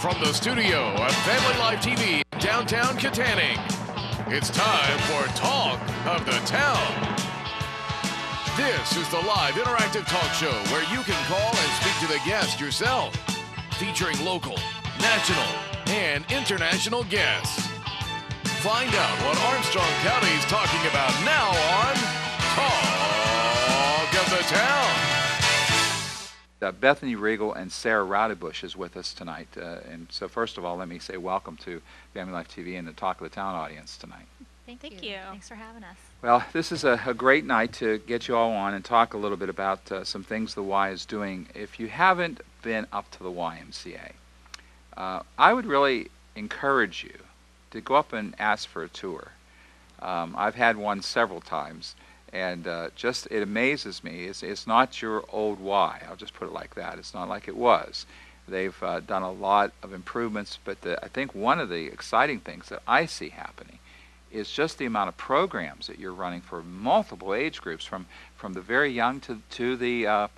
From the studio of Family Life TV in downtown Katanning, it's time for Talk of the Town. This is the live interactive talk show where you can call and speak to the guest yourself, featuring local, national, and international guests. Find out what Armstrong County is talking about now on Talk of the Town. Bethany Regal and Sarah Rowdybush is with us tonight. And so first of all, let me say welcome to Family Life TV and the Talk of the Town audience tonight. Thank you. Thanks for having us. Well, this is a great night to get you all on and talk a little bit about some things the Y is doing. If you haven't been up to the YMCA, I would really encourage you to go up and ask for a tour. I've had one several times. And just, it amazes me. It's not your old Y. I'll just put it like that. It's not like it was. They've done a lot of improvements, but I think one of the exciting things that I see happening is just the amount of programs that you're running for multiple age groups, from the very young to the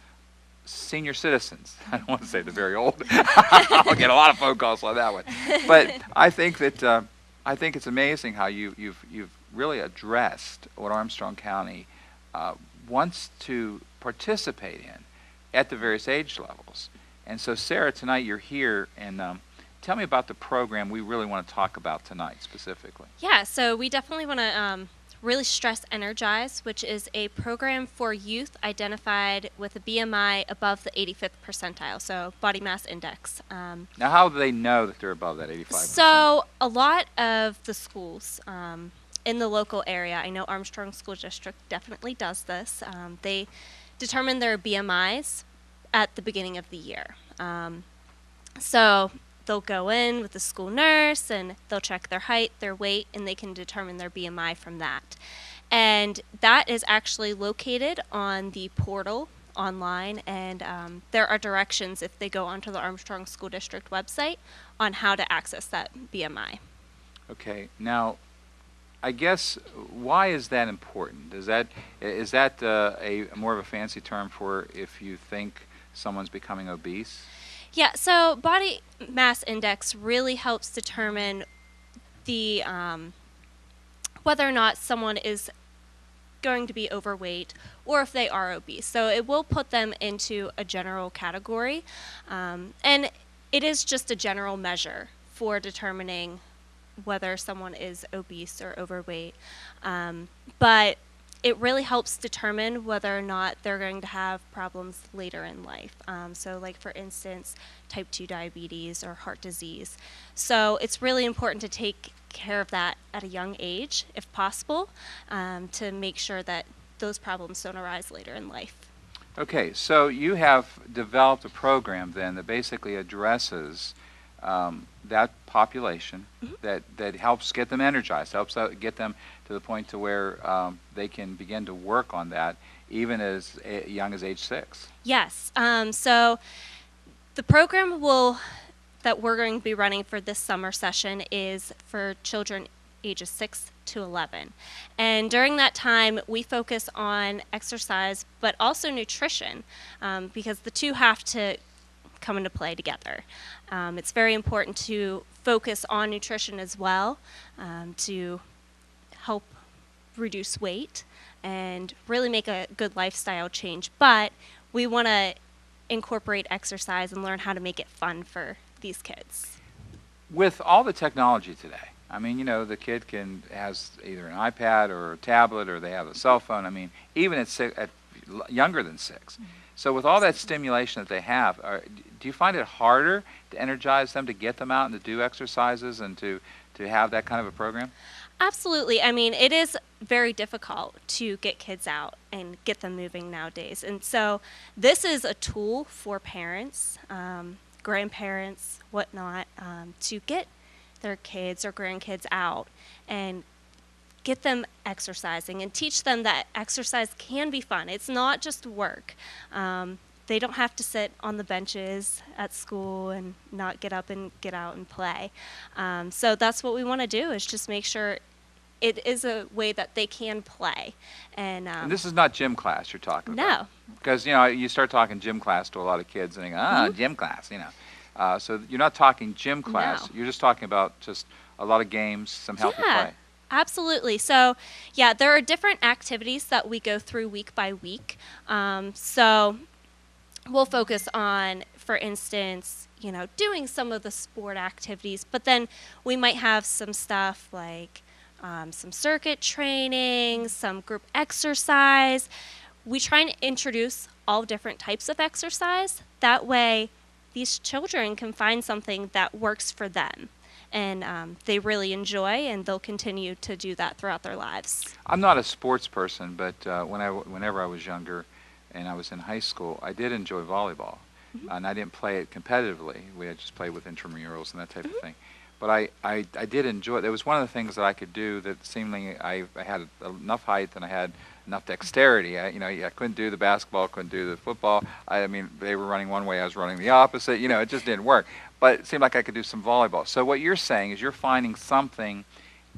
senior citizens. I don't want to say the very old. I'll get a lot of phone calls on that one. But I think that I think it's amazing how you've really addressed what Armstrong County wants to participate in at the various age levels. And so, Sarah, tonight you're here, and tell me about the program we really want to talk about tonight specifically. Yeah, so we definitely want to really stress Energize, which is a program for youth identified with a BMI above the 85th percentile, so body mass index. Now, how do they know that they're above that 85%? So a lot of the schools in the local area, I know Armstrong School District definitely does this, they determine their BMIs at the beginning of the year. So they'll go in with the school nurse and they'll check their height, their weight, and they can determine their BMI from that. And that is actually located on the portal online, and there are directions if they go onto the Armstrong School District website on how to access that BMI. Okay, now I guess, why is that important? Is that a more of a fancy term for if you think someone's becoming obese? Yeah, so body mass index really helps determine the whether or not someone is going to be overweight or if they are obese. So it will put them into a general category, and it is just a general measure for determining whether someone is obese or overweight, but it really helps determine whether or not they're going to have problems later in life. So like, for instance, type 2 diabetes or heart disease. So it's really important to take care of that at a young age, if possible, to make sure that those problems don't arise later in life. Okay, so you have developed a program then that basically addresses that population, that helps get them energized, helps get them to the point to where they can begin to work on that even as young as age 6. Yes. So the program that we're going to be running for this summer session is for children ages 6 to 11. And during that time, we focus on exercise, but also nutrition, because the two have to come into play together. It's very important to focus on nutrition as well, to help reduce weight and really make a good lifestyle change. But we want to incorporate exercise and learn how to make it fun for these kids. With all the technology today, I mean, you know, the kid has either an iPad or a tablet, or they have a cell phone. I mean, even at younger than 6. Mm-hmm. So with all that stimulation that they have, do you find it harder to energize them, to get them out and to do exercises and to have that kind of a program? Absolutely. I mean, it is very difficult to get kids out and get them moving nowadays. And so this is a tool for parents, grandparents, whatnot, to get their kids or grandkids out and get them exercising and teach them that exercise can be fun. It's not just work. They don't have to sit on the benches at school and not get up and get out and play. So that's what we want to do, is just make sure it is a way that they can play. And this is not gym class you're talking about? No. Because, you know, you start talking gym class to a lot of kids and they go, gym class, you know. So you're not talking gym class. No. You're just talking about just a lot of games, some healthy Yeah. play. Absolutely. So, yeah, there are different activities that we go through week by week. So, we'll focus on, for instance, doing some of the sport activities, but then we might have some stuff like some circuit training, some group exercise. We try and introduce all different types of exercise. That way, these children can find something that works for them. And they really enjoy, and they'll continue to do that throughout their lives. I'm not a sports person, but whenever I was younger and I was in high school, I did enjoy volleyball. And I didn't play it competitively. We had just played with intramurals and that type of thing. But I did enjoy it. It was one of the things that I could do that seemingly I had enough height and I had enough dexterity. I couldn't do the basketball, couldn't do the football. I mean, they were running one way, I was running the opposite. It just didn't work. But it seemed like I could do some volleyball. So what you're saying is you're finding something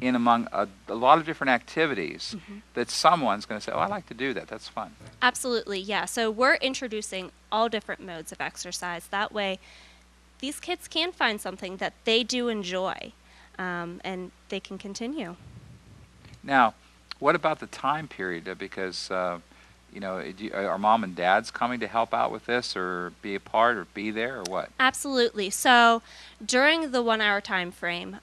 in among a lot of different activities that someone's going to say, oh, I like to do that. That's fun. Absolutely, yeah. So we're introducing all different modes of exercise. That way, these kids can find something that they do enjoy, and they can continue. Now, what about the time period? Because, are mom and dads coming to help out with this or be a part or be there or what? Absolutely. So during the 1 hour time frame,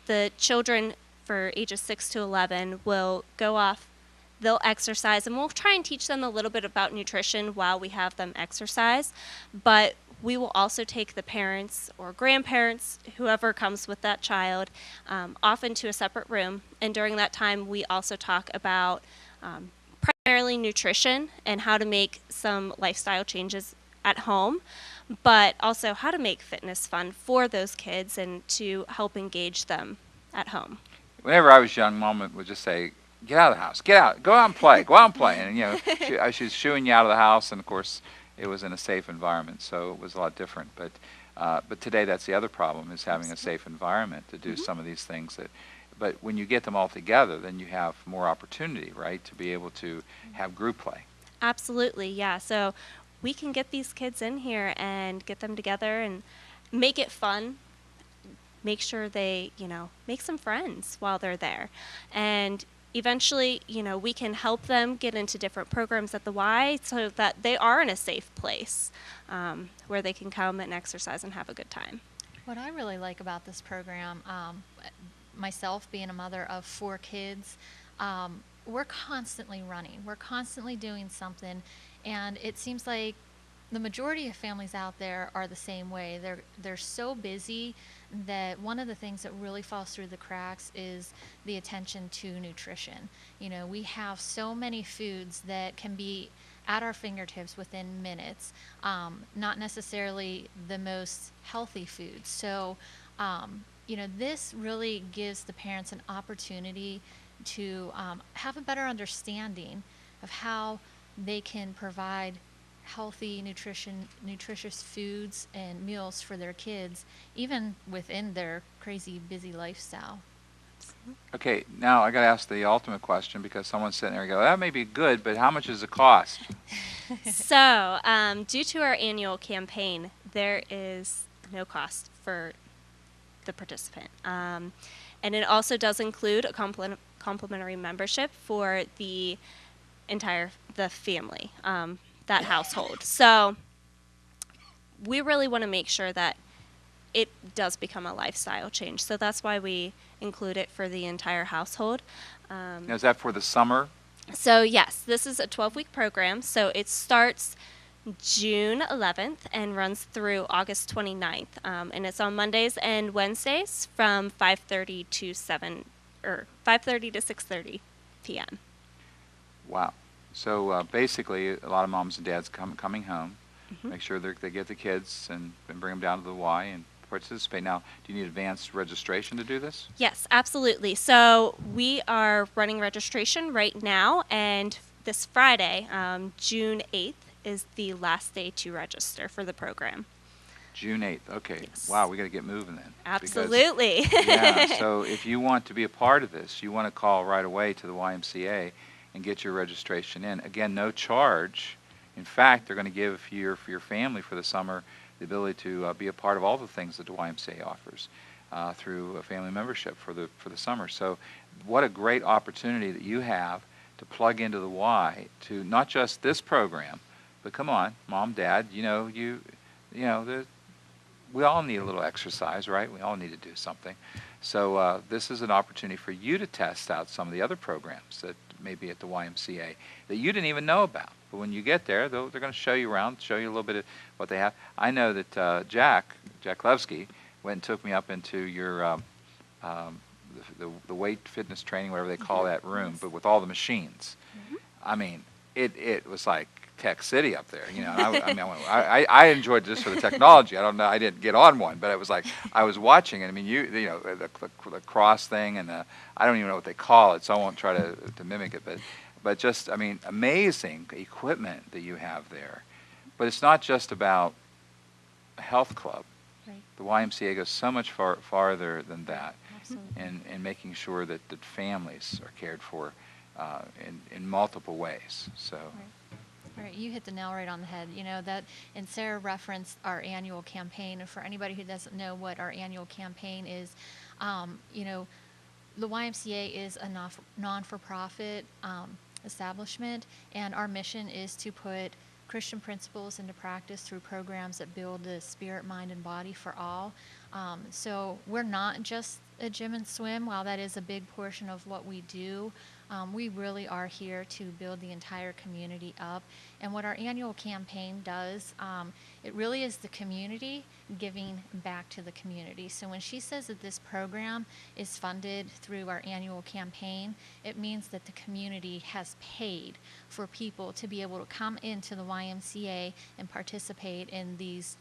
the children for ages 6 to 11 will go off. They'll exercise, and we'll try and teach them a little bit about nutrition while we have them exercise. But we will also take the parents or grandparents, whoever comes with that child, off into a separate room. And during that time, we also talk about primarily nutrition and how to make some lifestyle changes at home, but also how to make fitness fun for those kids and to help engage them at home. Whenever I was young, Mom would just say, get out of the house, get out, go out and play, go out and play. And, she was shooing you out of the house, and of course, it was in a safe environment, so it was a lot different. But today, that's the other problem, is having a safe environment to do some of these things. But when you get them all together, then you have more opportunity, right, to be able to have group play. Absolutely, yeah. So we can get these kids in here and get them together and make it fun. Make sure they, make some friends while they're there. And eventually, we can help them get into different programs at the Y so that they are in a safe place where they can come and exercise and have a good time. What I really like about this program, myself being a mother of 4 kids, we're constantly running. We're constantly doing something, and it seems like the majority of families out there are the same way. They're so busy that one of the things that really falls through the cracks is the attention to nutrition. We have so many foods that can be at our fingertips within minutes, not necessarily the most healthy foods. So, this really gives the parents an opportunity to have a better understanding of how they can provide healthy, nutritious foods and meals for their kids, even within their crazy busy lifestyle. Okay, now I got to ask the ultimate question, because someone's sitting there and go, that may be good, but how much does it cost? So, due to our annual campaign, there is no cost for the participant. And it also does include a complimentary membership for the family, that household. So we really want to make sure that it does become a lifestyle change. So that's why we include it for the entire household. Now, is that for the summer? So yes, this is a 12-week program. So it starts June 11th and runs through August 29th. And it's on Mondays and Wednesdays from 5:30 to 6:30 p.m. Wow. So basically, a lot of moms and dads coming home, make sure they get the kids and bring them down to the Y and participate. Now, do you need advanced registration to do this? Yes, absolutely. So we are running registration right now, and this Friday, June 8th, is the last day to register for the program. June 8th. Okay. Yes. Wow, we got to get moving then. Absolutely. Yeah. So if you want to be a part of this, you want to call right away to the YMCA and get your registration in. Again, no charge. In fact, they're going to give for your family for the summer the ability to be a part of all the things that the YMCA offers through a family membership for the summer. So what a great opportunity that you have to plug into the Y to not just this program, but come on, Mom, Dad, we all need a little exercise, right? We all need to do something. So this is an opportunity for you to test out some of the other programs that may be at the YMCA that you didn't even know about. But when you get there, they're going to show you around, show you a little bit of what they have. I know that Jack Levsky, went and took me up into your the weight fitness training, whatever they call that room, but with all the machines. I mean, it was like Tech City up there, I enjoyed this for the technology. I don't know, I didn't get on one, but it was like I was watching it. I mean, the cross thing, and I don't even know what they call it, so I won't try to mimic it. But just, I mean, amazing equipment that you have there. But it's not just about a health club. Right. The YMCA goes so much farther than that, Absolutely. in making sure that families are cared for in multiple ways. So. Right, you hit the nail right on the head. And Sarah referenced our annual campaign. And for anybody who doesn't know what our annual campaign is, the YMCA is a non-for-profit establishment, and our mission is to put Christian principles into practice through programs that build the spirit, mind, and body for all. So we're not just a gym and swim. While that is a big portion of what we do, we really are here to build the entire community up. And what our annual campaign does, it really is the community giving back to the community. So when she says that this program is funded through our annual campaign, it means that the community has paid for people to be able to come into the YMCA and participate in these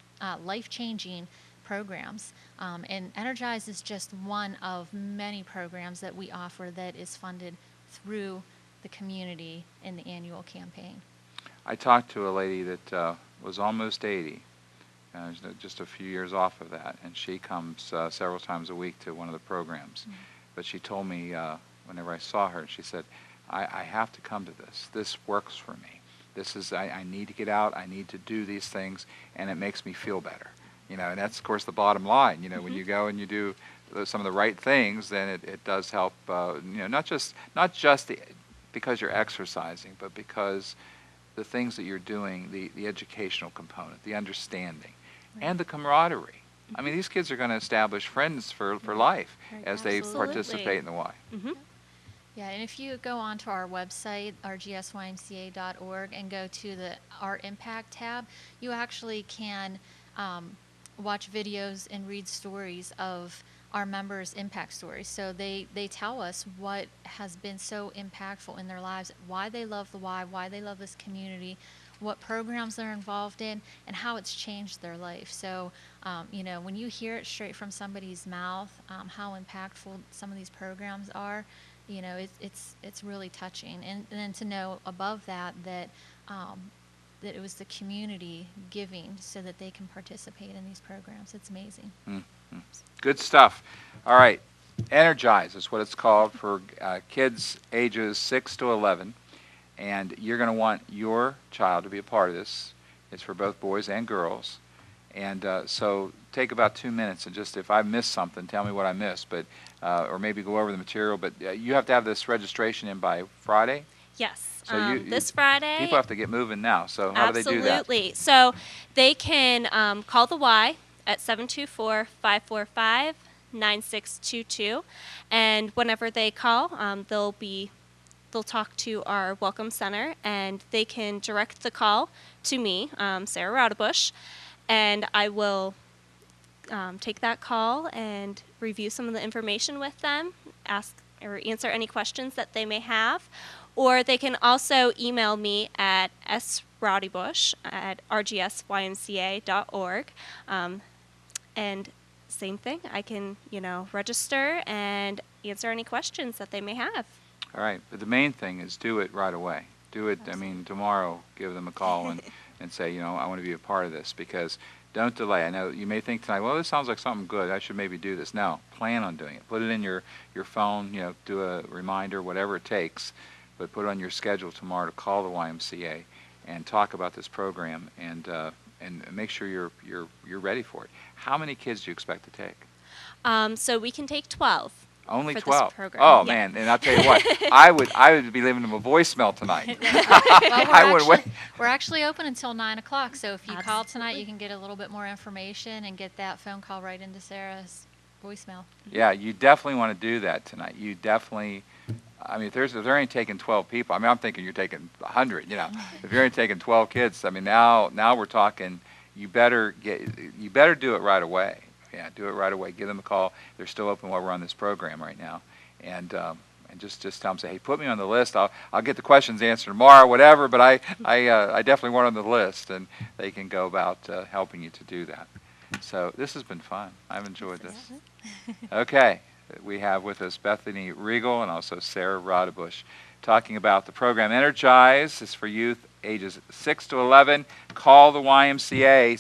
life-changing programs. And Energize is just one of many programs that we offer that is funded through the community in the annual campaign. I talked to a lady that was almost 80, just a few years off of that, and she comes several times a week to one of the programs. Mm-hmm. But she told me whenever I saw her, she said, I have to come to this. This works for me. This is, I need to get out, I need to do these things, and it makes me feel better. And that's, of course, the bottom line. Mm-hmm. When you go and you do some of the right things, then it does help, not just because you're exercising, but because the things that you're doing, the educational component, the understanding, right, and the camaraderie. Mm-hmm. I mean, these kids are going to establish friends for life, right, as Absolutely. They participate in the Y. Mm-hmm. Yeah, and if you go onto our website, rgsymca.org, and go to the Our Impact tab, you actually can watch videos and read stories of our members' impact stories. So they tell us what has been so impactful in their lives, why they love the Y, why they love this community, what programs they're involved in, and how it's changed their life. So, when you hear it straight from somebody's mouth, how impactful some of these programs are, it's really touching. And then to know above that that it was the community giving so that they can participate in these programs. It's amazing. Mm-hmm. Good stuff. All right. Energize is what it's called for kids ages 6 to 11. And you're going to want your child to be a part of this. It's for both boys and girls. And so take about 2 minutes and just, if I missed something, tell me what I missed. But or maybe go over the material. But you have to have this registration in by Friday? Yes. So this Friday. People have to get moving now. So how do they do that? Absolutely. So they can call the Y at 724-545-9622, and whenever they call, they'll talk to our welcome center, and they can direct the call to me, Sarah Raudebush, and I will take that call and review some of the information with them, ask or answer any questions that they may have. Or they can also email me at sraudebush@rgsymca.org. And same thing, I can, register and answer any questions that they may have. All right. But the main thing is do it right away. Do it, Absolutely. Tomorrow, give them a call and say, I want to be a part of this, because don't delay. I know you may think tonight, well, this sounds like something good. I should maybe do this. No, plan on doing it. Put it in your phone, do a reminder, whatever it takes. But put it on your schedule tomorrow to call the YMCA and talk about this program and make sure you're ready for it. How many kids do you expect to take? So we can take 12. Only for 12. This program. Oh Yeah. man! And I'll tell you what, I would be leaving them a voicemail tonight. Well, we're actually open until 9 o'clock. So if you call tonight, you can get a little bit more information and get that phone call right into Sarah's voicemail. Yeah, you definitely want to do that tonight. You definitely. I mean, if they're only taking 12 people, I mean, I'm thinking you're taking 100. You know, if you're only taking 12 kids, I mean, now we're talking. You better do it right away. Yeah, do it right away. Give them a call. They're still open while we're on this program right now, and just tell them, say, hey, put me on the list. I'll get the questions answered tomorrow, whatever. But I definitely want on the list, and they can go about helping you to do that. So this has been fun. I've enjoyed this. Okay, we have with us Bethany Regal and also Sarah Rodebush talking about the program Energize. It's for youth ages 6 to 11. Call the YMCA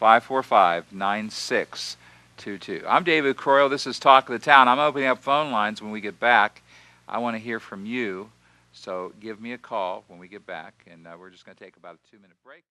724-545-9622. I'm David Croyle. This is Talk of the Town. I'm opening up phone lines when we get back. I want to hear from you, so give me a call when we get back, and we're just going to take about a 2-minute break.